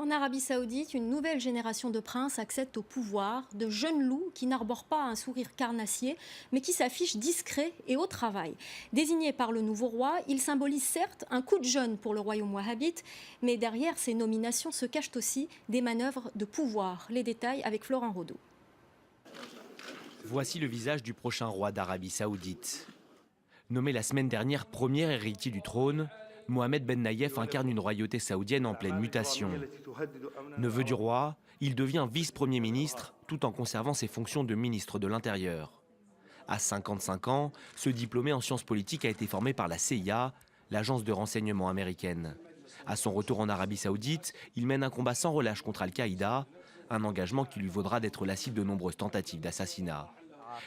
En Arabie Saoudite, une nouvelle génération de princes accède au pouvoir, de jeunes loups qui n'arborent pas un sourire carnassier, mais qui s'affichent discrets et au travail. Désignés par le nouveau roi, ils symbolisent certes un coup de jeune pour le royaume wahhabite, mais derrière ces nominations se cachent aussi des manœuvres de pouvoir. Les détails avec Florent Rodeau. Voici le visage du prochain roi d'Arabie Saoudite. Nommé la semaine dernière premier héritier du trône, Mohamed Ben Nayef incarne une royauté saoudienne en pleine mutation. Neveu du roi, il devient vice-premier ministre tout en conservant ses fonctions de ministre de l'Intérieur. À 55 ans, ce diplômé en sciences politiques a été formé par la CIA, l'agence de renseignement américaine. À son retour en Arabie Saoudite, il mène un combat sans relâche contre Al-Qaïda, un engagement qui lui vaudra d'être la cible de nombreuses tentatives d'assassinat.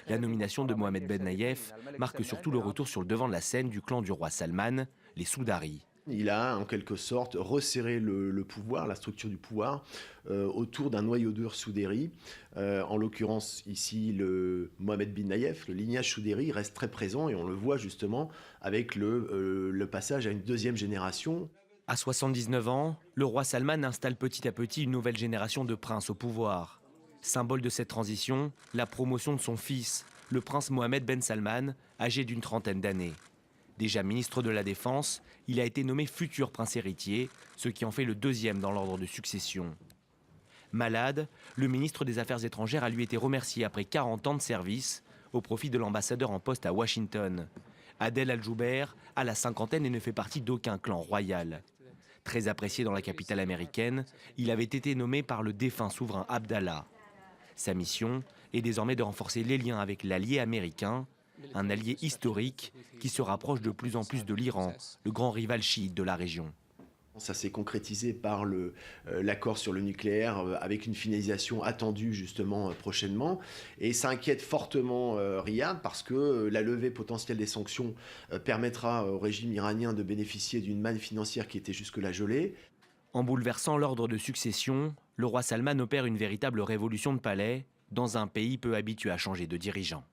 La nomination de Mohamed Ben Nayef marque surtout le retour sur le devant de la scène du clan du roi Salman, les Soudari. Il a en quelque sorte resserré le pouvoir, la structure du pouvoir, autour d'un noyau dur soudéri. En l'occurrence ici, le Mohamed bin Nayef, le lignage soudéri reste très présent et on le voit justement avec le passage à une deuxième génération. À 79 ans, le roi Salman installe petit à petit une nouvelle génération de princes au pouvoir. Symbole de cette transition, la promotion de son fils, le prince Mohamed Ben Salman, âgé d'une trentaine d'années. Déjà ministre de la Défense, il a été nommé futur prince héritier, ce qui en fait le deuxième dans l'ordre de succession. Malade, le ministre des Affaires étrangères a lui été remercié après 40 ans de service au profit de l'ambassadeur en poste à Washington. Adel Al-Jouber a la cinquantaine et ne fait partie d'aucun clan royal. Très apprécié dans la capitale américaine, il avait été nommé par le défunt souverain Abdallah. Sa mission est désormais de renforcer les liens avec l'allié américain, un allié historique qui se rapproche de plus en plus de l'Iran, le grand rival chiite de la région. Ça s'est concrétisé par l'accord sur le nucléaire avec une finalisation attendue justement prochainement. Et ça inquiète fortement Riyad parce que la levée potentielle des sanctions permettra au régime iranien de bénéficier d'une manne financière qui était jusque-là gelée. En bouleversant l'ordre de succession, le roi Salman opère une véritable révolution de palais dans un pays peu habitué à changer de dirigeant.